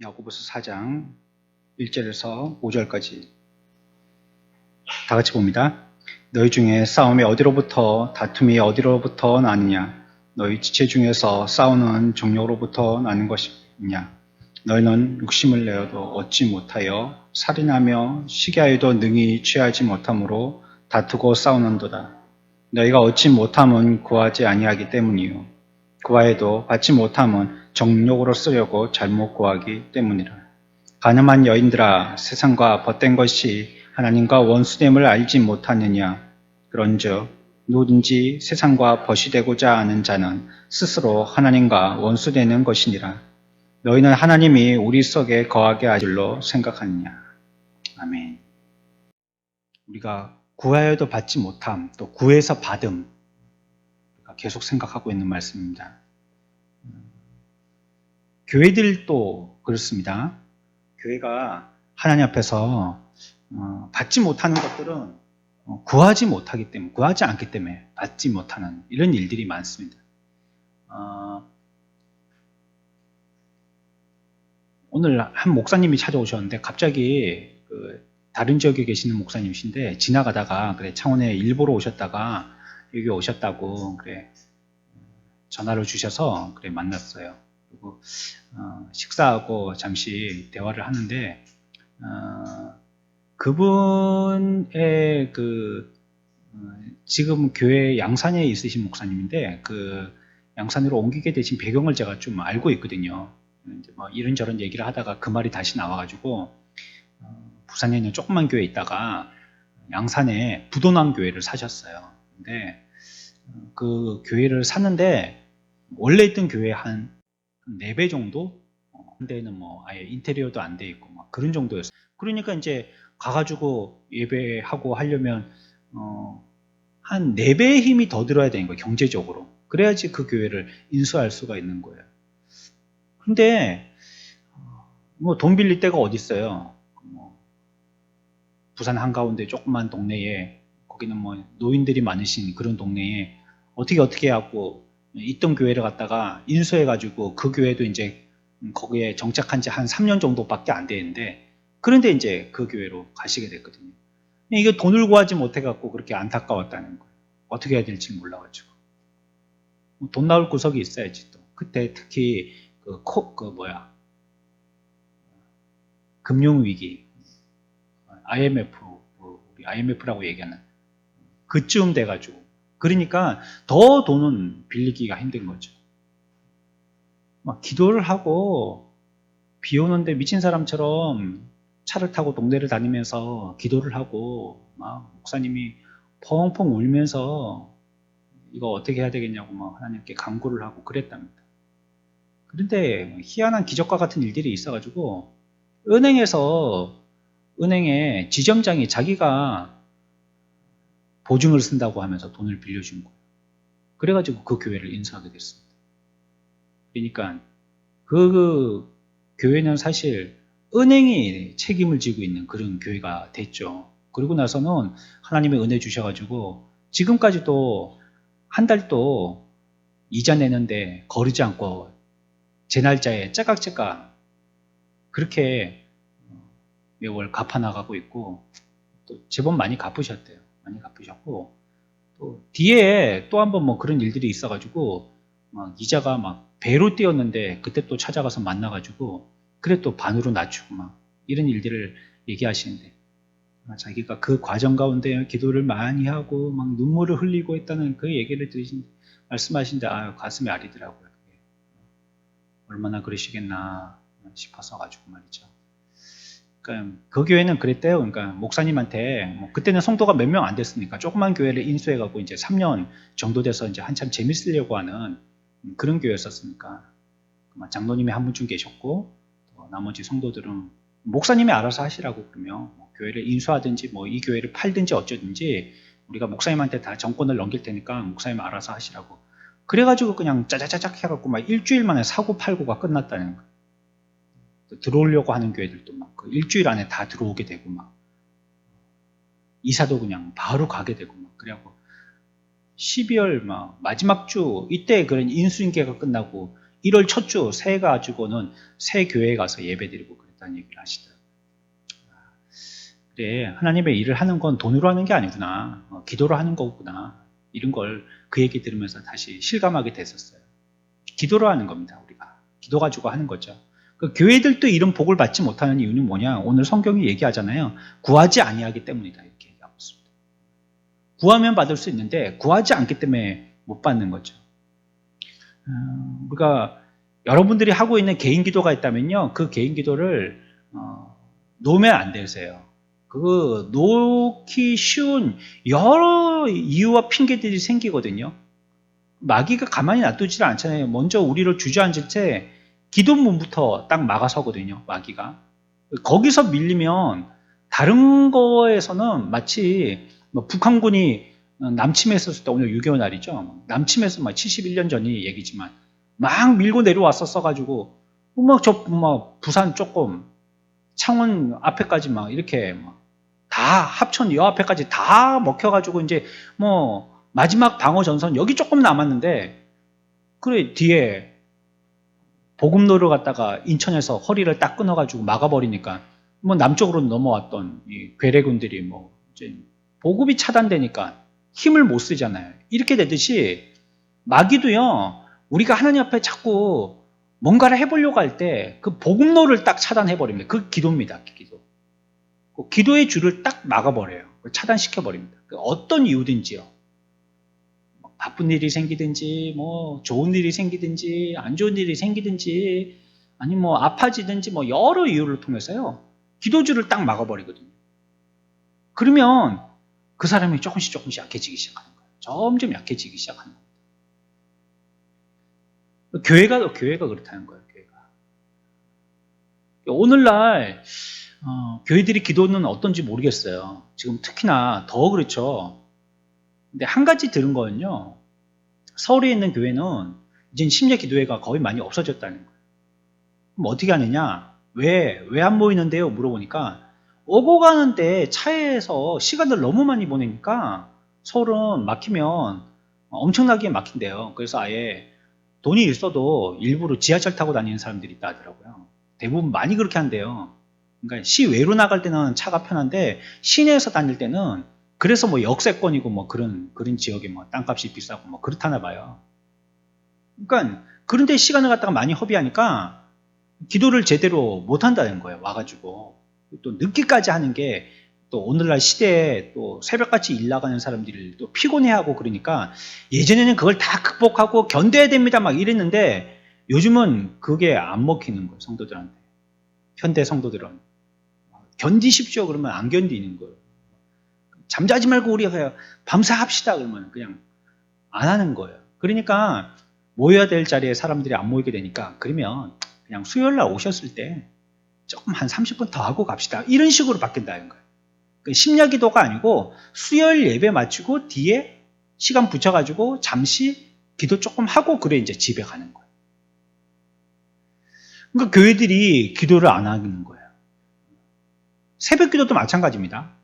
야고보서 4장 1절에서 5절까지 다 같이 봅니다. 너희 중에 싸움이 어디로부터 다툼이 어디로부터 나느냐? 너희 지체 중에서 싸우는 정욕으로부터 나는 것이냐? 너희는 육심을 내어도 얻지 못하여 살인하며 시기하여도 능히 취하지 못함으로 다투고 싸우는도다. 너희가 얻지 못함은 구하지 아니하기 때문이요 구하여도 받지 못함은 정욕으로 쓰려고 잘못 구하기 때문이라. 가늠한 여인들아, 세상과 벗된 것이 하나님과 원수됨을 알지 못하느냐? 그런즉 누구든지 세상과 벗이 되고자 하는 자는 스스로 하나님과 원수되는 것이니라. 너희는 하나님이 우리 속에 거하게 하실 줄로 생각하느냐? 아멘. 우리가 구하여도 받지 못함, 또 구해서 받음, 계속 생각하고 있는 말씀입니다. 교회들도 그렇습니다. 교회가 하나님 앞에서 받지 못하는 것들은 구하지 못하기 때문에, 구하지 않기 때문에 받지 못하는 이런 일들이 많습니다. 오늘 한 목사님이 찾아오셨는데 갑자기 다른 지역에 계시는 목사님이신데 지나가다가 그래 창원에 일보러 오셨다가 여기 오셨다고 그래 전화를 주셔서 그래 만났어요. 그리고 식사하고 잠시 대화를 하는데 그분의 지금 교회 양산에 있으신 목사님인데 그 양산으로 옮기게 되신 배경을 제가 좀 알고 있거든요. 이제 뭐 이런저런 얘기를 하다가 그 말이 다시 나와가지고 부산에 있는 조그만 교회에 있다가 양산에 부도난 교회를 사셨어요. 근데 그 교회를 샀는데 원래 있던 교회 한 4배 정도? 한 대는 뭐 아예 인테리어도 안 돼 있고 막 그런 정도였어요. 그러니까 이제 가가지고 예배하고 하려면 한 4배의 힘이 더 들어야 되는 거예요. 경제적으로. 그래야지 그 교회를 인수할 수가 있는 거예요. 근데 뭐 돈 빌릴 데가 어디 있어요. 부산 한가운데 조그만 동네에 거기는 뭐 노인들이 많으신 그런 동네에 어떻게 하고 있던 교회를 갖다가 인수해가지고 그 교회도 이제 거기에 정착한 지 한 3년 정도밖에 안 되는데 그런데 이제 그 교회로 가시게 됐거든요. 이게 돈을 구하지 못해갖고 그렇게 안타까웠다는 거예요. 어떻게 해야 될지 몰라가지고. 돈 나올 구석이 있어야지 또. 그때 특히 금융위기, IMF, 우리 IMF라고 얘기하는 그쯤 돼가지고. 그러니까 더 돈은 빌리기가 힘든 거죠. 막 기도를 하고 비 오는데 미친 사람처럼 차를 타고 동네를 다니면서 기도를 하고 막 목사님이 펑펑 울면서 이거 어떻게 해야 되겠냐고 막 하나님께 간구를 하고 그랬답니다. 그런데 희한한 기적과 같은 일들이 있어가지고 은행에 지점장이 자기가 보증을 쓴다고 하면서 돈을 빌려준 거예요. 그래가지고 그 교회를 인수하게 됐습니다. 그러니까 그 교회는 사실 은행이 책임을 지고 있는 그런 교회가 됐죠. 그리고 나서는 하나님의 은혜 주셔가지고 지금까지도 한 달도 이자 내는데 거르지 않고 제 날짜에 째깍째깍 그렇게 매월 갚아나가고 있고 또 제법 많이 갚으셨대요. 많이 갚으셨고 또 뒤에 또 한 번 뭐 그런 일들이 있어가지고 막 이자가 막 배로 뛰었는데 그때 또 찾아가서 만나가지고 그래 또 반으로 낮추고 막 이런 일들을 얘기하시는데 자기가 그 과정 가운데 기도를 많이 하고 막 눈물을 흘리고 있다는 그 얘기를 말씀하시는데 아유 가슴이 아리더라고요. 얼마나 그러시겠나 싶어서 가지고 말이죠. 그러니까 그 교회는 그랬대요. 그러니까 목사님한테 뭐 그때는 성도가 몇 명 안 됐으니까 조그만 교회를 인수해갖고 이제 3년 정도 돼서 이제 한참 재밌으려고 하는 그런 교회였었으니까 장로님이 한 분쯤 계셨고 나머지 성도들은 목사님이 알아서 하시라고 그러면 뭐 교회를 인수하든지 뭐 이 교회를 팔든지 어쩌든지 우리가 목사님한테 다 정권을 넘길 테니까 목사님 알아서 하시라고. 그래가지고 그냥 짜자자작 해갖고 막 일주일 만에 사고 팔고가 끝났다는 거예요. 들어오려고 하는 교회들도 막 그 일주일 안에 다 들어오게 되고 막 이사도 그냥 바로 가게 되고 막 그래갖고 12월 막 마지막 주 이때 그런 인수인계가 끝나고 1월 첫 주 새해 가지고는 새 교회에 가서 예배드리고 그랬다는 얘기를 하시더라고요. 그래, 하나님의 일을 하는 건 돈으로 하는 게 아니구나. 기도로 하는 거구나. 이런 걸 그 얘기 들으면서 다시 실감하게 됐었어요. 기도로 하는 겁니다, 우리가. 기도 가지고 하는 거죠. 그 교회들도 이런 복을 받지 못하는 이유는 뭐냐? 오늘 성경이 얘기하잖아요. 구하지 아니하기 때문이다. 이렇게 얘기하고 있습니다. 구하면 받을 수 있는데 구하지 않기 때문에 못 받는 거죠. 우리가 여러분들이 하고 있는 개인 기도가 있다면요. 그 개인 기도를 놓으면 안 되세요. 그 놓기 쉬운 여러 이유와 핑계들이 생기거든요. 마귀가 가만히 놔두질 않잖아요. 먼저 우리를 주저앉을 때 기도문부터 딱 막아서거든요. 마귀가. 거기서 밀리면 다른 거에서는 마치 뭐 북한군이 남침했었을 때 오늘 6.25 날이죠. 남침해서 막 71년 전이 얘기지만 막 밀고 내려왔었어가지고 막 부산 조금 창원 앞에까지 막 이렇게 다 합천 여 앞에까지 다 먹혀가지고 이제 뭐 마지막 방어 전선 여기 조금 남았는데 그래 뒤에 보급로를 갔다가 인천에서 허리를 딱 끊어가지고 막아버리니까 뭐 남쪽으로 넘어왔던 이 괴뢰군들이 뭐 이제 보급이 차단되니까 힘을 못 쓰잖아요. 이렇게 되듯이 마귀도요 우리가 하나님 앞에 자꾸 뭔가를 해보려고 할 때 그 보급로를 딱 차단해버립니다. 그 기도입니다. 기도. 기도의 줄을 딱 막아버려요. 차단시켜버립니다. 어떤 이유든지요. 바쁜 일이 생기든지, 뭐, 좋은 일이 생기든지, 안 좋은 일이 생기든지, 아니 뭐, 아파지든지, 뭐, 여러 이유를 통해서요. 기도줄을 딱 막아버리거든요. 그러면 그 사람이 조금씩 약해지기 시작하는 거예요. 점점 약해지기 시작하는 거예요. 교회가 그렇다는 거예요, 교회가. 오늘날, 교회들이 기도는 어떤지 모르겠어요. 지금 특히나 더 그렇죠. 근데 한 가지 들은 거는요. 서울에 있는 교회는 이제 심야 기도회가 거의 많이 없어졌다는 거예요. 그럼 어떻게 하느냐? 왜 안 모이는데요? 물어보니까 오고 가는데 차에서 시간을 너무 많이 보내니까 서울은 막히면 엄청나게 막힌대요. 그래서 아예 돈이 있어도 일부러 지하철 타고 다니는 사람들이 있다 하더라고요. 대부분 많이 그렇게 한대요. 그러니까 시외로 나갈 때는 차가 편한데 시내에서 다닐 때는 그래서 뭐 역세권이고 뭐 그런 지역에 뭐 땅값이 비싸고 뭐 그렇다나 봐요. 그러니까 그런데 시간을 갖다가 많이 허비하니까 기도를 제대로 못 한다는 거예요. 와가지고 또 늦게까지 하는 게 또 오늘날 시대에 또 새벽같이 일 나가는 사람들이 또 피곤해하고 그러니까 예전에는 그걸 다 극복하고 견뎌야 됩니다 막 이랬는데 요즘은 그게 안 먹히는 거예요. 성도들한테. 현대 성도들은 견디십시오 그러면 안 견디는 거예요. 잠자지 말고 우리가 밤새 합시다 그러면 그냥 안 하는 거예요. 그러니까 모여야 될 자리에 사람들이 안 모이게 되니까 그러면 그냥 수요일날 오셨을 때 조금 한 30분 더 하고 갑시다. 이런 식으로 바뀐다는 거예요. 심야 기도가 아니고 수요일 예배 마치고 뒤에 시간 붙여가지고 잠시 기도 조금 하고 그래 이제 집에 가는 거예요. 그러니까 교회들이 기도를 안 하는 거예요. 새벽 기도도 마찬가지입니다.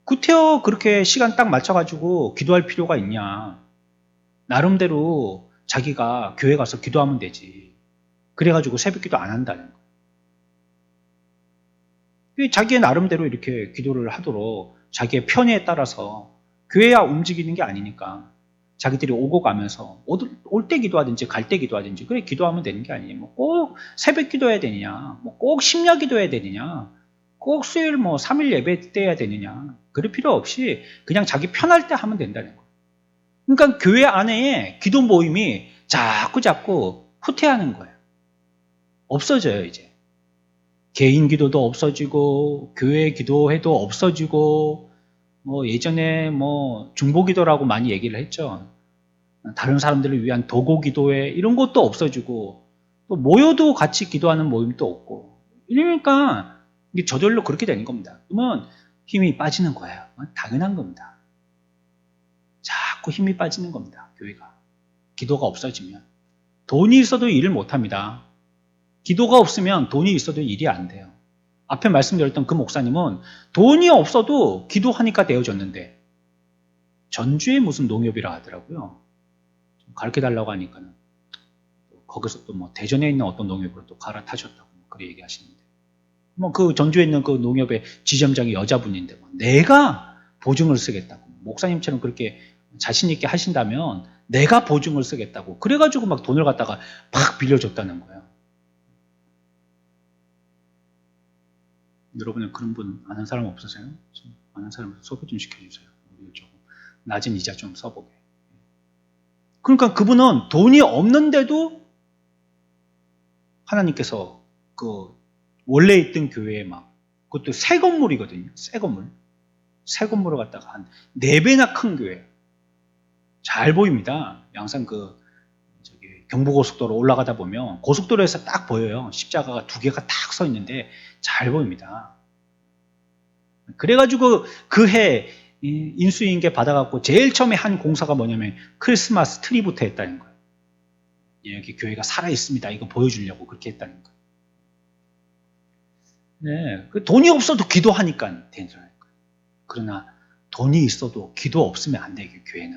구태여 그렇게 시간 딱 맞춰가지고 기도할 필요가 있냐. 나름대로 자기가 교회 가서 기도하면 되지. 그래가지고 새벽 기도 안 한다는 거예요. 자기의 나름대로 이렇게 기도를 하도록 자기의 편의에 따라서 교회야 움직이는 게 아니니까 자기들이 오고 가면서 올 때 기도하든지 갈 때 기도하든지 그래 기도하면 되는 게 아니에요. 뭐 꼭 새벽 기도해야 되느냐, 뭐 꼭 심야 기도해야 되느냐, 꼭 수요일 뭐 3일 예배 때 해야 되느냐 그럴 필요 없이 그냥 자기 편할 때 하면 된다는 거예요. 그러니까 교회 안에 기도 모임이 자꾸 후퇴하는 거예요. 없어져요 이제. 개인 기도도 없어지고 교회 기도회도 없어지고 뭐 예전에 뭐 중보 기도라고 많이 얘기를 했죠. 다른 사람들을 위한 도고 기도회 이런 것도 없어지고 또 모여도 같이 기도하는 모임도 없고 이러니까 이게 저절로 그렇게 되는 겁니다. 그러면 힘이 빠지는 거예요. 당연한 겁니다. 자꾸 힘이 빠지는 겁니다. 교회가. 기도가 없어지면. 돈이 있어도 일을 못합니다. 기도가 없으면 돈이 있어도 일이 안 돼요. 앞에 말씀드렸던 그 목사님은 돈이 없어도 기도하니까 되어졌는데 전주에 무슨 농협이라 하더라고요. 가르쳐달라고 하니까는 거기서 또 뭐 대전에 있는 어떤 농협으로 또 갈아타셨다고 그렇게 얘기하시는데, 뭐 그 전주에 있는 그 농협의 지점장이 여자분인데 뭐 내가 보증을 쓰겠다고, 목사님처럼 그렇게 자신 있게 하신다면 내가 보증을 쓰겠다고 그래가지고 막 돈을 갖다가 막 빌려줬다는 거예요. 여러분은 그런 분 아는 사람 없으세요? 아는 사람 소개 좀 시켜주세요. 우리 조금 낮은 이자 좀 써보게. 그러니까 그분은 돈이 없는데도 하나님께서 그 원래 있던 교회에 막, 그것도 새 건물이거든요. 새 건물. 새 건물을 갖다가 한 4배나 큰 교회. 잘 보입니다. 양산 경부고속도로 올라가다 보면 고속도로에서 딱 보여요. 십자가가 2개가 딱 서 있는데 잘 보입니다. 그래가지고 그 해 인수인계 받아갖고 제일 처음에 한 공사가 뭐냐면 크리스마스 트리부터 했다는 거예요. 여기 교회가 살아있습니다. 이거 보여주려고 그렇게 했다는 거예요. 네, 그 돈이 없어도 기도하니까 되는 거예요. 그러나 돈이 있어도 기도 없으면 안 돼요. 교회는.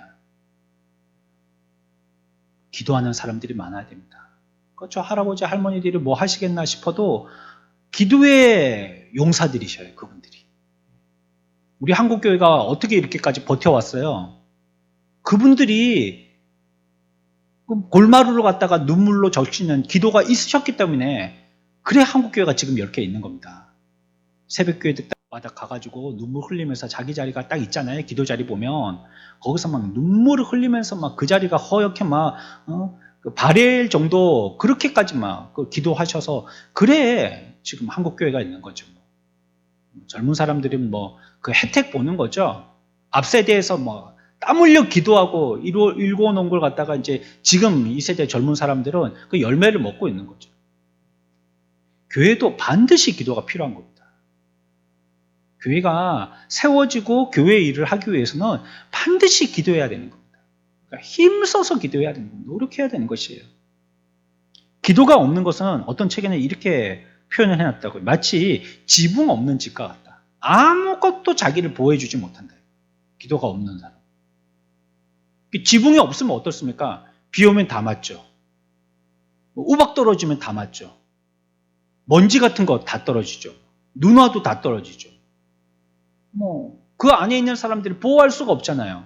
기도하는 사람들이 많아야 됩니다. 그렇죠. 할아버지 할머니들이 뭐 하시겠나 싶어도 기도의 용사들이셔요. 그분들이. 우리 한국교회가 어떻게 이렇게까지 버텨왔어요? 그분들이 골마루로 갔다가 눈물로 적시는 기도가 있으셨기 때문에 그래 한국교회가 지금 이렇게 있는 겁니다. 새벽교회 때마다 가가지고 눈물 흘리면서 자기 자리가 딱 있잖아요. 기도 자리 보면 거기서 막 눈물을 흘리면서 막 그 자리가 허옇게 막 바렐 정도 그렇게까지 막 기도하셔서 그래 지금 한국교회가 있는 거죠. 젊은 사람들은 뭐 그 혜택 보는 거죠. 앞 세대에서 뭐 땀 흘려 기도하고 일궈 놓은 걸 갖다가 이제 지금 이 세대 젊은 사람들은 그 열매를 먹고 있는 거죠. 교회도 반드시 기도가 필요한 겁니다. 교회가 세워지고 교회 일을 하기 위해서는 반드시 기도해야 되는 겁니다. 그러니까 힘써서 기도해야 되는 겁니다. 노력해야 되는 것이에요. 기도가 없는 것은 어떤 책에는 이렇게 표현을 해놨다고요. 마치 지붕 없는 집과 같다. 아무것도 자기를 보호해주지 못한다. 기도가 없는 사람. 지붕이 없으면 어떻습니까? 비 오면 다 맞죠. 우박 떨어지면 다 맞죠. 먼지 같은 거 다 떨어지죠. 눈 와도 다 떨어지죠. 그 안에 있는 사람들을 보호할 수가 없잖아요.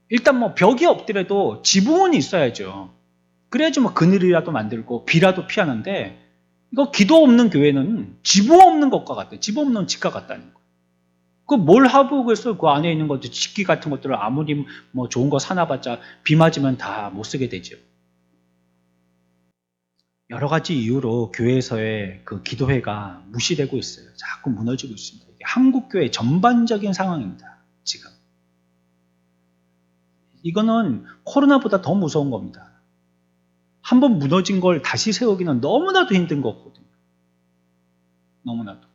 일단 벽이 없더라도 지붕은 있어야죠. 그래야지 그늘이라도 만들고 비라도 피하는데, 이거 기도 없는 교회는 지붕 없는 것과 같아요. 지붕 없는 집과 같다는 거예요. 뭘 하고 그래서 그 안에 있는 것들, 집기 같은 것들을 아무리 좋은 거 사놔봤자 비 맞으면 다 못 쓰게 되죠. 여러 가지 이유로 교회에서의 그 기도회가 무시되고 있어요. 자꾸 무너지고 있습니다. 이게 한국교회 전반적인 상황입니다. 지금. 이거는 코로나보다 더 무서운 겁니다. 한번 무너진 걸 다시 세우기는 너무나도 힘든 거거든요. 너무나도.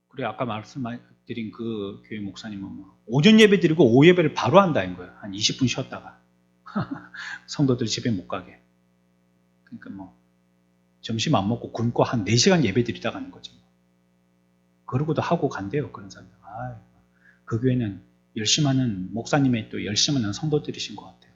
그래 아까 말씀드린 그 교회 목사님은 오전 예배 드리고 오후 예배를 바로 한다는 거예요. 한 20분 쉬었다가 성도들 집에 못 가게. 그러니까 점심 안 먹고 굶고 한 4시간 예배 드리다 가는 거죠. 그러고도 하고 간대요. 그런 사람들. 그 교회는 열심히 하는 목사님의 또 열심히 하는 성도들이신 것 같아요.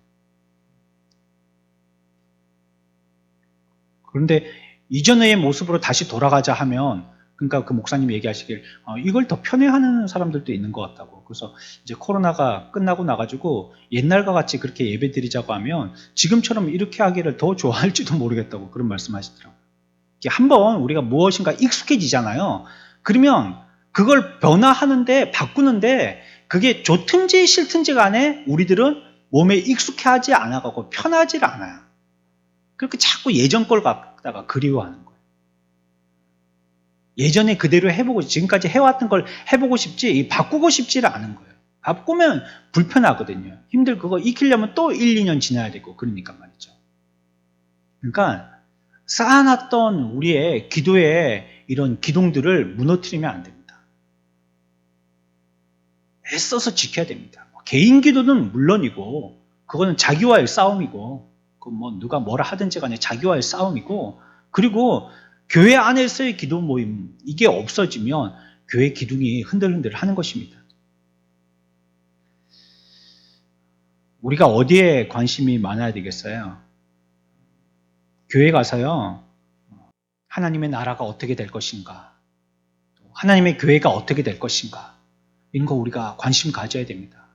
그런데 이전의 모습으로 다시 돌아가자 하면, 그러니까 그 목사님이 얘기하시길 이걸 더 편애하는 사람들도 있는 것 같다고. 그래서 이제 코로나가 끝나고 나가지고 옛날과 같이 그렇게 예배 드리자고 하면 지금처럼 이렇게 하기를 더 좋아할지도 모르겠다고 그런 말씀하시더라고요. 한번 우리가 무엇인가 익숙해지잖아요. 그러면 그걸 변화하는데 바꾸는데 그게 좋든지 싫든지 간에 우리들은 몸에 익숙해하지 않아가고 편하지 않아요. 그렇게 자꾸 예전 걸 갖다가 그리워하는 거예요. 예전에 그대로 해보고 지금까지 해왔던 걸 해보고 싶지 바꾸고 싶지를 않은 거예요. 바꾸면 불편하거든요. 그거 익히려면 또 1, 2년 지나야 되고 그러니까 말이죠. 그러니까 쌓아놨던 우리의 기도의 이런 기둥들을 무너뜨리면 안 됩니다. 애써서 지켜야 됩니다. 개인 기도는 물론이고 그거는 자기와의 싸움이고 누가 뭐라 하든지 간에 자기와의 싸움이고, 그리고 교회 안에서의 기도 모임 이게 없어지면 교회 기둥이 흔들흔들 하는 것입니다. 우리가 어디에 관심이 많아야 되겠어요? 교회 가서요, 하나님의 나라가 어떻게 될 것인가, 하나님의 교회가 어떻게 될 것인가, 이런 거 우리가 관심 가져야 됩니다.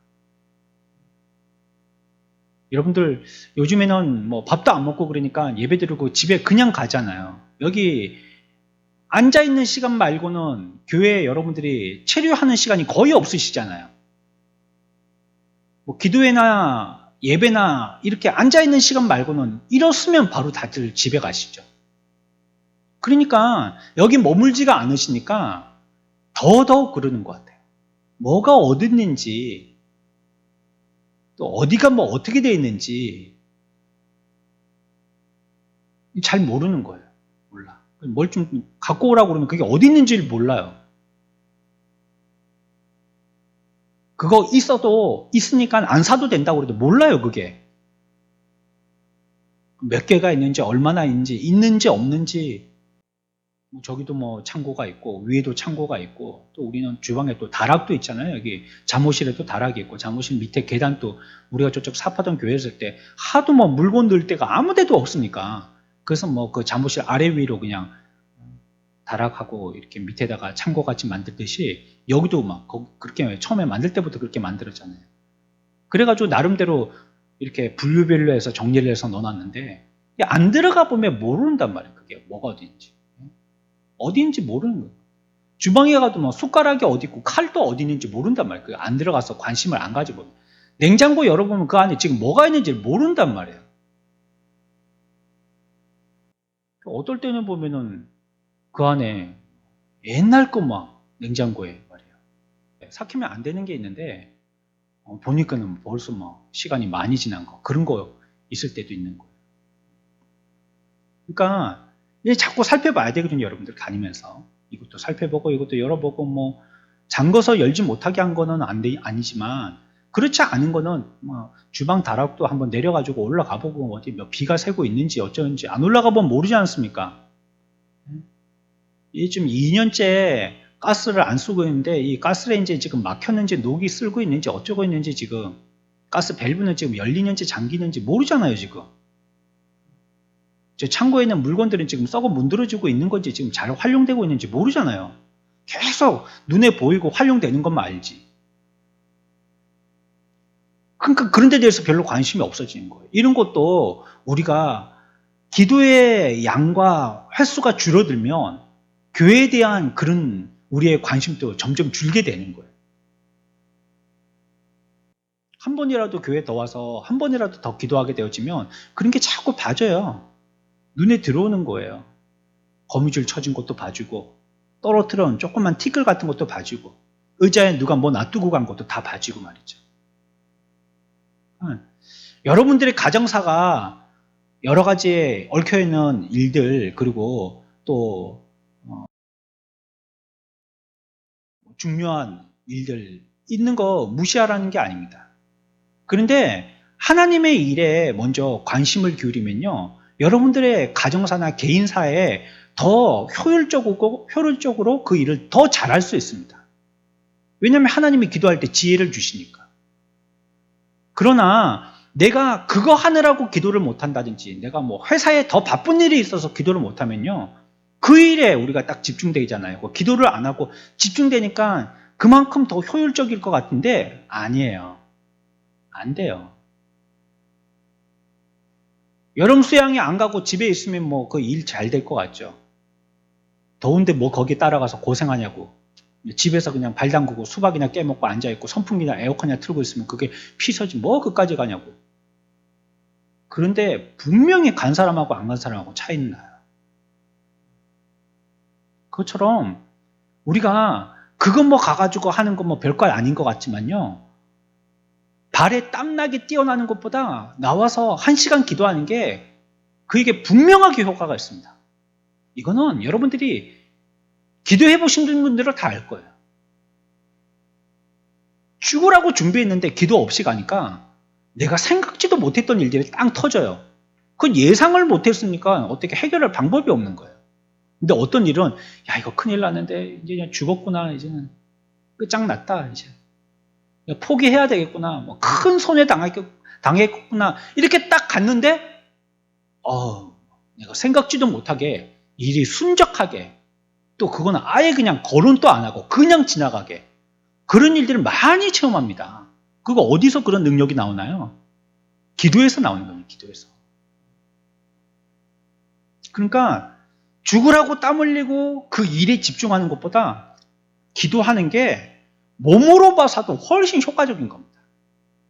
여러분들 요즘에는 뭐 밥도 안 먹고 그러니까 예배 드리고 집에 그냥 가잖아요. 여기 앉아있는 시간 말고는 교회에 여러분들이 체류하는 시간이 거의 없으시잖아요. 뭐 기도회나 예배나 이렇게 앉아있는 시간 말고는 일었으면 바로 다들 집에 가시죠. 그러니까 여기 머물지가 않으시니까 더더욱 그러는 것 같아요. 뭐가 어딨는지, 또 어디가 뭐 어떻게 되어 있는지 잘 모르는 거예요. 몰라. 뭘 좀 갖고 오라고 그러면 그게 어디 있는지를 몰라요. 그거 있어도 있으니까 안 사도 된다고 그래도 몰라요. 그게 몇 개가 있는지 얼마나 있는지 없는지. 저기도 뭐 창고가 있고 위에도 창고가 있고, 또 우리는 주방에 또 다락도 있잖아요. 여기 잠옷실에도 다락이 있고, 잠옷실 밑에 계단도 우리가 저쪽 사파동 교회 있을 때 하도 뭐 물건 넣을 데가 아무 데도 없으니까, 그래서 뭐 그 잠옷실 아래 위로 그냥 다락하고 이렇게 밑에다가 창고같이 만들듯이 여기도 막 그렇게 처음에 만들 때부터 그렇게 만들었잖아요. 그래가지고 나름대로 이렇게 분류별로 해서 정리를 해서 넣어놨는데, 안 들어가 보면 모른단 말이에요. 그게 뭐가 어딘지. 어디인지 모르는 거예요. 주방에 가도 뭐 숟가락이 어디 있고 칼도 어디 있는지 모른단 말이에요. 안 들어가서 관심을 안 가지고. 냉장고 열어보면 그 안에 지금 뭐가 있는지 모른단 말이에요. 어떨 때는 보면은 그 안에 옛날 거 막 냉장고에 말이에요. 삭히면 안 되는 게 있는데 보니까는 벌써 뭐 시간이 많이 지난 거, 그런 거 있을 때도 있는 거예요. 그러니까 자꾸 살펴봐야 되거든요. 여러분들 다니면서 이것도 살펴보고 이것도 열어보고, 뭐 잠궈서 열지 못하게 한 거는 아니지만, 그렇지 않은 거는 뭐 주방 다락도 한번 내려가지고 올라가 보고 어디 뭐 비가 새고 있는지 어쩌는지 안 올라가 보면 모르지 않습니까? 지금 2년째 가스를 안 쓰고 있는데 이 가스레인지에 지금 막혔는지 녹이 쓸고 있는지 어쩌고 있는지, 지금 가스 밸브는 지금 열리는지 잠기는지 모르잖아요. 지금 저 창고에 있는 물건들은 지금 썩어 문드러지고 있는 건지 지금 잘 활용되고 있는지 모르잖아요. 계속 눈에 보이고 활용되는 것만 알지. 그러니까 그런 데 대해서 별로 관심이 없어지는 거예요. 이런 것도 우리가 기도의 양과 횟수가 줄어들면 교회에 대한 그런 우리의 관심도 점점 줄게 되는 거예요. 한 번이라도 교회 더 와서 한 번이라도 더 기도하게 되어지면 그런 게 자꾸 봐져요. 눈에 들어오는 거예요. 거미줄 쳐진 것도 봐주고, 떨어뜨려 놓은 조그만 티끌 같은 것도 봐주고, 의자에 누가 뭐 놔두고 간 것도 다 봐주고 말이죠. 여러분들의 가정사가 여러 가지 얽혀있는 일들, 그리고 또 중요한 일들 있는 거 무시하라는 게 아닙니다. 그런데 하나님의 일에 먼저 관심을 기울이면요, 여러분들의 가정사나 개인사에 더 효율적으로 그 일을 더 잘할 수 있습니다. 왜냐하면 하나님이 기도할 때 지혜를 주시니까. 그러나 내가 그거 하느라고 기도를 못한다든지, 내가 뭐 회사에 더 바쁜 일이 있어서 기도를 못하면요, 그 일에 우리가 딱 집중되잖아요. 기도를 안 하고 집중되니까 그만큼 더 효율적일 것 같은데 아니에요. 안 돼요. 여름 수양이 안 가고 집에 있으면 뭐 그 일 잘 될 것 같죠. 더운데 뭐 거기 따라가서 고생하냐고. 집에서 그냥 발 담그고 수박이나 깨먹고 앉아있고 선풍기나 에어컨이나 틀고 있으면 그게 피서지 뭐 그까지 가냐고. 그런데 분명히 간 사람하고 안 간 사람하고 차이는 나요. 그것처럼 우리가 그거 뭐 가가지고 하는 건 뭐 별거 아닌 것 같지만요, 발에 땀나게 뛰어나는 것보다 나와서 1시간 기도하는 게 그에게 분명하게 효과가 있습니다. 이거는 여러분들이 기도해 보신 분들은 다 알 거예요. 죽으라고 준비했는데 기도 없이 가니까 내가 생각지도 못했던 일들이 땅 터져요. 그건 예상을 못했으니까 어떻게 해결할 방법이 없는 거예요. 근데 어떤 일은 야 이거 큰일 났는데 이제 그냥 죽었구나, 이제는 끝장났다, 이제 포기해야 되겠구나, 뭐 큰 손해 당했구나, 이렇게 딱 갔는데 내가 생각지도 못하게 일이 순적하게, 또 그거는 아예 그냥 거론도 안 하고 그냥 지나가게, 그런 일들을 많이 체험합니다. 그거 어디서 그런 능력이 나오나요? 기도에서 나오는 겁니다. 기도에서. 그러니까 죽으라고 땀 흘리고 그 일에 집중하는 것보다 기도하는 게 몸으로 봐서도 훨씬 효과적인 겁니다.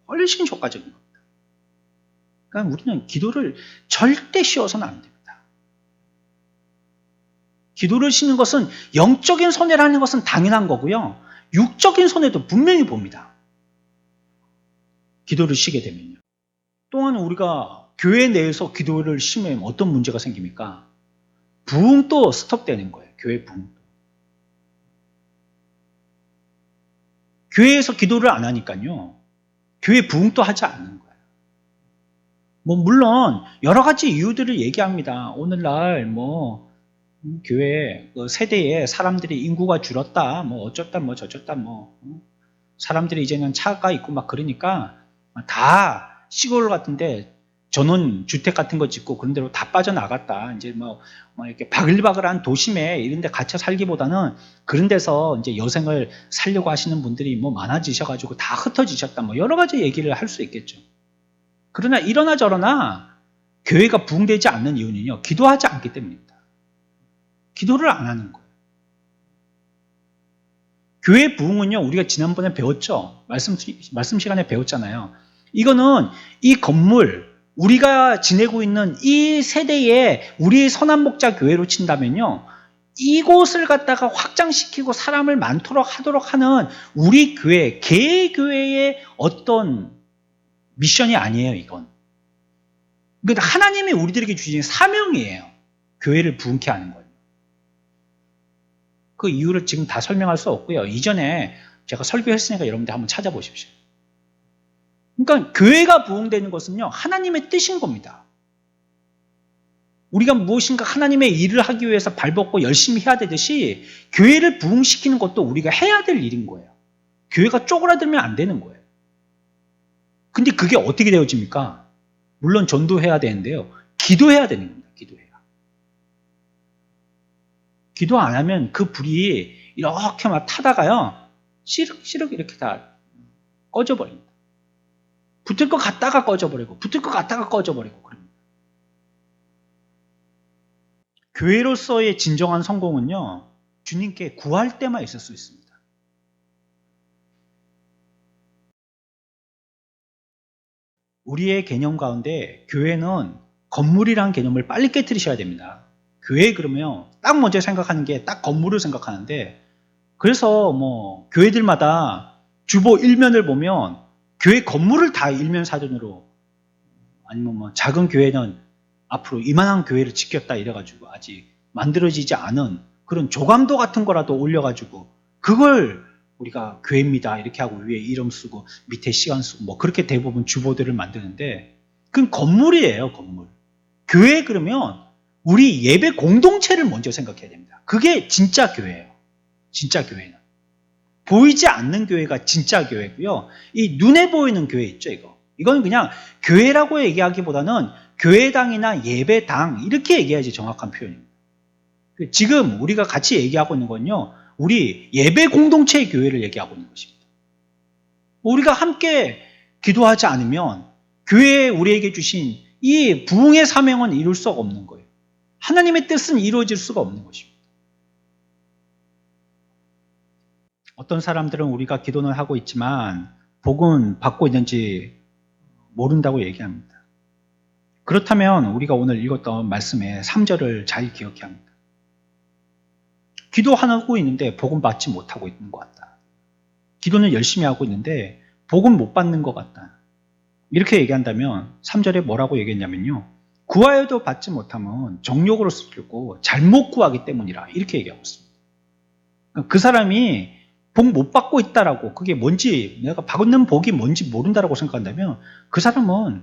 훨씬 효과적인 겁니다. 그러니까 우리는 기도를 절대 쉬어서는 안 됩니다. 기도를 쉬는 것은 영적인 손해라는 것은 당연한 거고요. 육적인 손해도 분명히 봅니다. 기도를 쉬게 되면요. 또한 우리가 교회 내에서 기도를 쉬면 어떤 문제가 생깁니까? 부흥도 스톱되는 거예요. 교회 부흥도. 교회에서 기도를 안 하니까요. 교회 부흥도 하지 않는 거예요. 물론 여러 가지 이유들을 얘기합니다. 오늘날 교회 세대에 사람들이 인구가 줄었다, 어쩌다 저쩌다 사람들이 이제는 차가 있고 막 그러니까 다 시골 같은데 전원 주택 같은 거 짓고 그런 데로 다 빠져나갔다. 이제 이렇게 바글바글한 도심에 이런 데 갇혀 살기보다는 그런 데서 이제 여생을 살려고 하시는 분들이 많아지셔가지고 다 흩어지셨다. 여러 가지 얘기를 할 수 있겠죠. 그러나 이러나 저러나 교회가 부흥되지 않는 이유는요, 기도하지 않기 때문입니다. 기도를 안 하는 거예요. 교회 부흥은요, 우리가 지난번에 배웠죠. 말씀 시간에 배웠잖아요. 이거는 이 건물, 우리가 지내고 있는 이 세대에 우리 선한목자 교회로 친다면요, 이곳을 갖다가 확장시키고 사람을 많도록 하도록 하는 우리 교회, 개교회의 어떤 미션이 아니에요, 이건. 그러니까 하나님이 우리들에게 주신 사명이에요. 교회를 부흥케 하는 거예요. 그 이유를 지금 다 설명할 수 없고요. 이전에 제가 설교했으니까 여러분들 한번 찾아보십시오. 그러니까 교회가 부흥되는 것은요, 하나님의 뜻인 겁니다. 우리가 무엇인가 하나님의 일을 하기 위해서 발벗고 열심히 해야 되듯이 교회를 부흥시키는 것도 우리가 해야 될 일인 거예요. 교회가 쪼그라들면 안 되는 거예요. 근데 그게 어떻게 되어집니까? 물론 전도해야 되는데요. 기도해야 되는 겁니다. 기도해야. 기도 안 하면 그 불이 이렇게 막 타다가요. 시륵시륵 이렇게 다 꺼져버립니다. 붙을 것 같다가 꺼져버리고 붙을 것 같다가 꺼져버리고 그럽니다. 교회로서의 진정한 성공은요. 주님께 구할 때만 있을 수 있습니다. 우리의 개념 가운데 교회는 건물이라는 개념을 빨리 깨트리셔야 됩니다. 교회 그러면 딱 먼저 생각하는 게 딱 건물을 생각하는데, 그래서 교회들마다 주보 일면을 보면 교회 건물을 다 일면 사전으로, 아니면 작은 교회는 앞으로 이만한 교회를 지켰다 이래가지고 아직 만들어지지 않은 그런 조감도 같은 거라도 올려가지고 그걸 우리가 교회입니다 이렇게 하고 위에 이름 쓰고 밑에 시간 쓰고 그렇게 대부분 주보들을 만드는데, 그건 건물이에요. 건물. 교회 그러면 우리 예배 공동체를 먼저 생각해야 됩니다. 그게 진짜 교회예요. 진짜 교회는 보이지 않는 교회가 진짜 교회고요. 이 눈에 보이는 교회 있죠. 이건 그냥 교회라고 얘기하기보다는 교회당이나 예배당 이렇게 얘기해야지 정확한 표현입니다. 지금 우리가 같이 얘기하고 있는 건요, 우리 예배 공동체의 교회를 얘기하고 있는 것입니다. 우리가 함께 기도하지 않으면 교회에 우리에게 주신 이 부흥의 사명은 이룰 수가 없는 거예요. 하나님의 뜻은 이루어질 수가 없는 것입니다. 어떤 사람들은 우리가 기도는 하고 있지만 복은 받고 있는지 모른다고 얘기합니다. 그렇다면 우리가 오늘 읽었던 말씀의 3절을 잘 기억해야 합니다. 기도하고 있는데 복은 받지 못하고 있는 것 같다. 기도는 열심히 하고 있는데 복은 못 받는 것 같다. 이렇게 얘기한다면 3절에 뭐라고 얘기했냐면요, 구하여도 받지 못하면 정욕으로 쓰고 잘못 구하기 때문이라 이렇게 얘기하고 있습니다. 그 사람이 복 못 받고 있다라고, 그게 뭔지, 내가 받는 복이 뭔지 모른다라고 생각한다면 그 사람은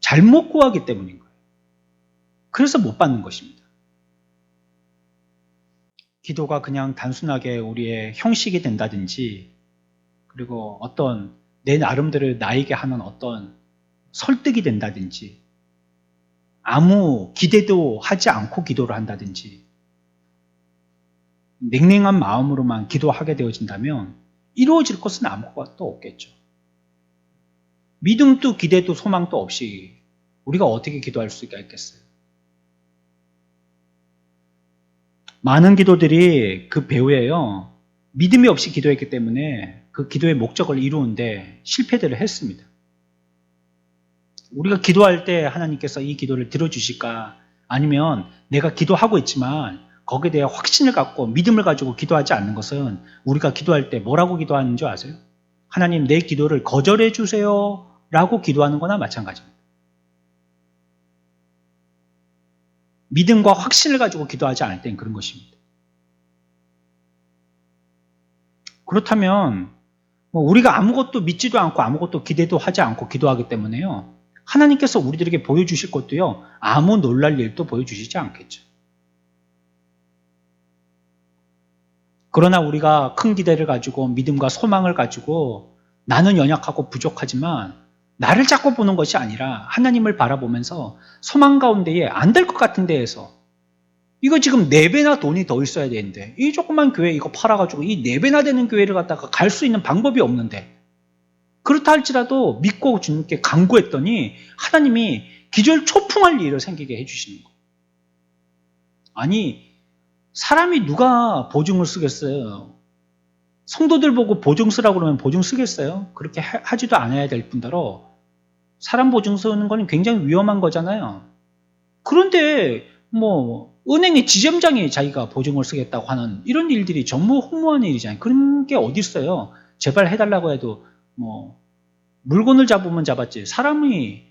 잘못 구하기 때문인 거예요. 그래서 못 받는 것입니다. 기도가 그냥 단순하게 우리의 형식이 된다든지, 그리고 어떤 내 나름대로 나에게 하는 어떤 설득이 된다든지, 아무 기대도 하지 않고 기도를 한다든지 냉랭한 마음으로만 기도하게 되어진다면 이루어질 것은 아무것도 없겠죠. 믿음도 기대도 소망도 없이 우리가 어떻게 기도할 수가 있겠어요? 많은 기도들이 그 배후에요. 믿음이 없이 기도했기 때문에 그 기도의 목적을 이루는데 실패들을 했습니다. 우리가 기도할 때 하나님께서 이 기도를 들어주실까? 아니면 내가 기도하고 있지만 거기에 대해 확신을 갖고 믿음을 가지고 기도하지 않는 것은 우리가 기도할 때 뭐라고 기도하는 줄 아세요? 하나님 내 기도를 거절해 주세요 라고 기도하는 거나 마찬가지입니다. 믿음과 확신을 가지고 기도하지 않을 땐 그런 것입니다. 그렇다면 우리가 아무것도 믿지도 않고 아무것도 기대도 하지 않고 기도하기 때문에요. 하나님께서 우리들에게 보여주실 것도요. 아무 놀랄 일도 보여주시지 않겠죠. 그러나 우리가 큰 기대를 가지고 믿음과 소망을 가지고 나는 연약하고 부족하지만 나를 자꾸 보는 것이 아니라 하나님을 바라보면서 소망 가운데에 안 될 것 같은 데에서 이거 지금 4배나 돈이 더 있어야 되는데 이 조그만 교회 이거 팔아가지고 이 4배나 되는 교회를 갖다가 갈 수 있는 방법이 없는데 그렇다 할지라도 믿고 주님께 간구했더니 하나님이 기절초풍할 일을 생기게 해주시는 거예요. 아니 사람이 누가 보증을 쓰겠어요? 성도들 보고 보증 쓰라고 그러면 보증 쓰겠어요? 그렇게 하지도 않아야 될 뿐더러 사람 보증 쓰는 건 굉장히 위험한 거잖아요. 그런데 은행의 지점장이 자기가 보증을 쓰겠다고 하는 이런 일들이 전무 허무한 일이잖아요. 그런 게 어디 있어요? 제발 해달라고 해도 물건을 잡으면 잡았지 사람이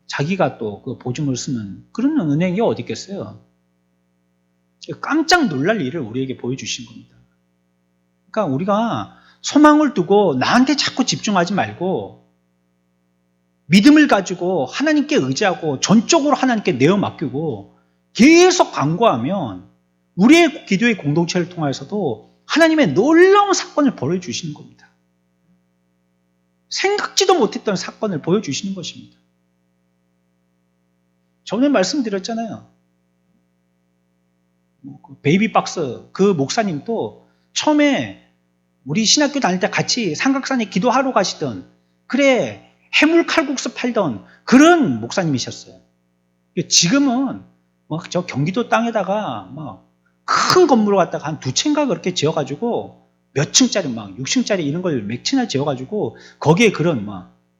자기가 또 그 보증을 쓰는 그런 은행이 어디 있겠어요? 깜짝 놀랄 일을 우리에게 보여주신 겁니다. 그러니까 우리가 소망을 두고 나한테 자꾸 집중하지 말고 믿음을 가지고 하나님께 의지하고 전적으로 하나님께 내어 맡기고 계속 간구하면 우리의 기도의 공동체를 통해서도 하나님의 놀라운 사건을 보여주시는 겁니다. 생각지도 못했던 사건을 보여주시는 것입니다. 전에 말씀드렸잖아요. 베이비박스 그 목사님도 처음에 우리 신학교 다닐 때 같이 삼각산에 기도하러 가시던 그래 해물 칼국수 팔던 그런 목사님이셨어요. 지금은 저 경기도 땅에다가 큰 건물을 갖다가 한 2채인가 그렇게 지어가지고 몇 층짜리 6층짜리 이런 걸 몇 채나 지어가지고 거기에 그런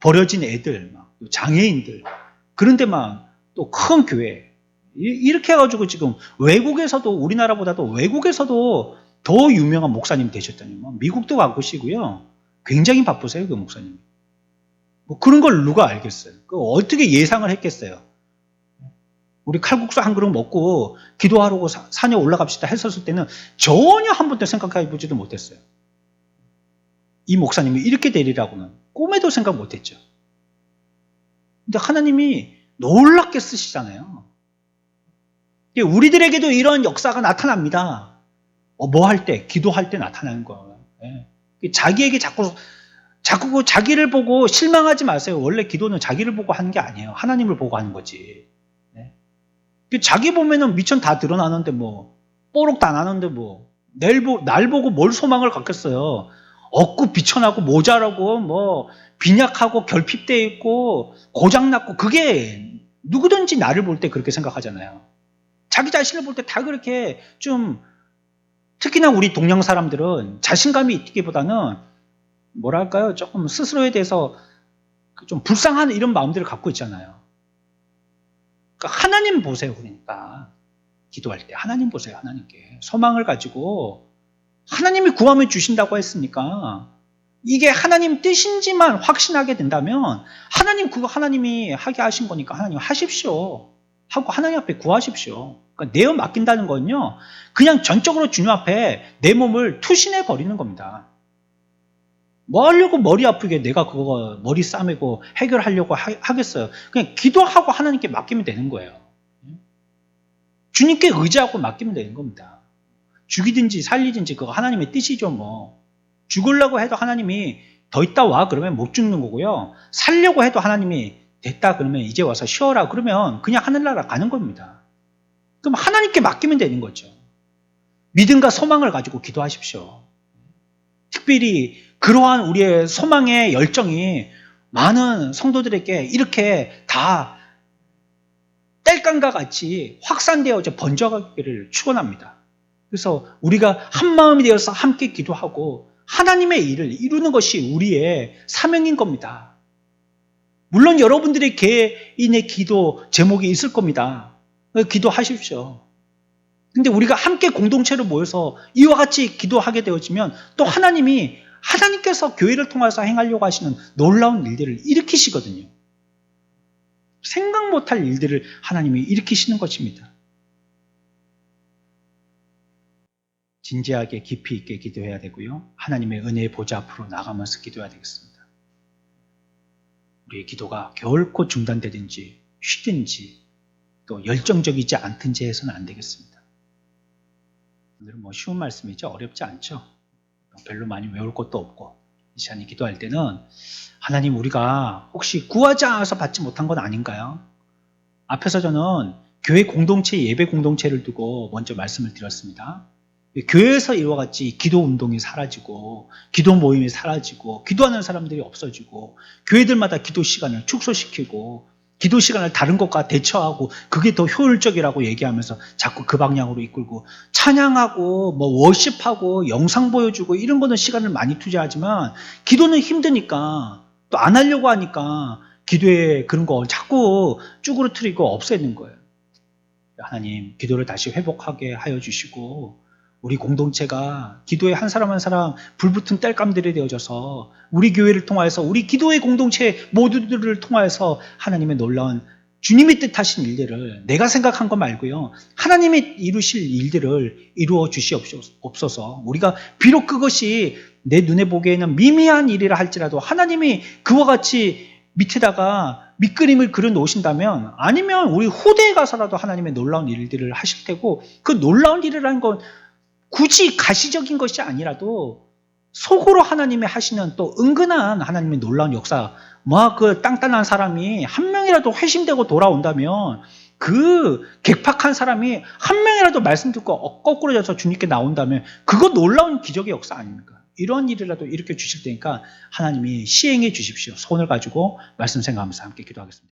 버려진 애들 장애인들 그런데 또 큰 교회 이렇게 해가지고 지금 외국에서도 우리나라보다도 외국에서도 더 유명한 목사님 되셨다니 미국도 가보시고요. 굉장히 바쁘세요 그 목사님. 그런 걸 누가 알겠어요? 어떻게 예상을 했겠어요? 우리 칼국수 한 그릇 먹고 기도하러 산에 올라갑시다 했었을 때는 전혀 한 번도 생각해 보지도 못했어요. 이 목사님이 이렇게 되리라고는 꿈에도 생각 못했죠. 근데 하나님이 놀랍게 쓰시잖아요. 우리들에게도 이런 역사가 나타납니다. 뭐 할 때? 기도할 때 나타나는 거예요. 자기에게 자꾸 자기를 보고 실망하지 마세요. 원래 기도는 자기를 보고 하는 게 아니에요. 하나님을 보고 하는 거지. 자기 보면은 미천 다 드러나는데 뽀록 다 나는데 날 보고 뭘 소망을 갖겠어요. 없고 비천하고 모자라고 빈약하고 결핍되어 있고 고장났고 그게 누구든지 나를 볼 때 그렇게 생각하잖아요. 자기 자신을 볼 때 다 그렇게 좀 특히나 우리 동양 사람들은 자신감이 있기보다는 뭐랄까요? 조금 스스로에 대해서 좀 불쌍한 이런 마음들을 갖고 있잖아요. 그러니까 하나님 보세요. 그러니까 기도할 때 하나님 보세요. 하나님께 소망을 가지고 하나님이 구하면 주신다고 했으니까 이게 하나님 뜻인지만 확신하게 된다면 하나님 그거 하나님이 하게 하신 거니까 하나님 하십시오 하고 하나님 앞에 구하십시오. 그러니까 내어 맡긴다는 건요 그냥 전적으로 주님 앞에 내 몸을 투신해 버리는 겁니다. 뭐 하려고 머리 아프게 내가 그거 머리 싸매고 해결하려고 하겠어요. 그냥 기도하고 하나님께 맡기면 되는 거예요. 주님께 의지하고 맡기면 되는 겁니다. 죽이든지 살리든지 그거 하나님의 뜻이죠. 죽으려고 해도 하나님이 더 있다 와 그러면 못 죽는 거고요. 살려고 해도 하나님이 됐다 그러면 이제 와서 쉬어라 그러면 그냥 하늘나라 가는 겁니다. 그럼 하나님께 맡기면 되는 거죠. 믿음과 소망을 가지고 기도하십시오. 특별히 그러한 우리의 소망의 열정이 많은 성도들에게 이렇게 다 땔감과 같이 확산되어 번져가기를 축원합니다. 그래서 우리가 한 마음이 되어서 함께 기도하고 하나님의 일을 이루는 것이 우리의 사명인 겁니다. 물론 여러분들의 개인의 기도 제목이 있을 겁니다. 기도하십시오. 근데 우리가 함께 공동체로 모여서 이와 같이 기도하게 되어지면 또 하나님께서 교회를 통해서 행하려고 하시는 놀라운 일들을 일으키시거든요. 생각 못할 일들을 하나님이 일으키시는 것입니다. 진지하게 깊이 있게 기도해야 되고요. 하나님의 은혜의 보좌 앞으로 나가면서 기도해야 되겠습니다. 우리의 기도가 결코 중단되든지 쉬든지 또 열정적이지 않든지 해서는 안 되겠습니다. 오늘은 쉬운 말씀이죠. 어렵지 않죠. 별로 많이 외울 것도 없고 이 시간에 기도할 때는 하나님 우리가 혹시 구하지 않아서 받지 못한 건 아닌가요? 앞에서 저는 교회 공동체, 예배 공동체를 두고 먼저 말씀을 드렸습니다. 교회에서 이와 같이 기도 운동이 사라지고 기도 모임이 사라지고 기도하는 사람들이 없어지고 교회들마다 기도 시간을 축소시키고 기도 시간을 다른 것과 대처하고 그게 더 효율적이라고 얘기하면서 자꾸 그 방향으로 이끌고 찬양하고 워십하고 영상 보여주고 이런 거는 시간을 많이 투자하지만 기도는 힘드니까 또 안 하려고 하니까 기도에 그런 거 자꾸 쭈그러뜨리고 없애는 거예요. 하나님 기도를 다시 회복하게 하여 주시고 우리 공동체가 기도에 한 사람 한 사람 불붙은 땔감들이 되어져서 우리 교회를 통하여서 우리 기도의 공동체 모두들을 통하여서 하나님의 놀라운 주님이 뜻하신 일들을 내가 생각한 거 말고요. 하나님이 이루실 일들을 이루어 주시옵소서. 우리가 비록 그것이 내 눈에 보기에는 미미한 일이라 할지라도 하나님이 그와 같이 밑에다가 밑그림을 그려 놓으신다면 아니면 우리 후대에 가서라도 하나님의 놀라운 일들을 하실 테고 그 놀라운 일이라는 건 굳이 가시적인 것이 아니라도 속으로 하나님이 하시는 또 은근한 하나님의 놀라운 역사, 그 땅땅한 사람이 한 명이라도 회심되고 돌아온다면 그 객팍한 사람이 한 명이라도 말씀 듣고 거꾸로져서 주님께 나온다면 그거 놀라운 기적의 역사 아닙니까? 이런 일이라도 일으켜 주실 테니까 하나님이 시행해 주십시오. 손을 가지고 말씀 생각하면서 함께 기도하겠습니다.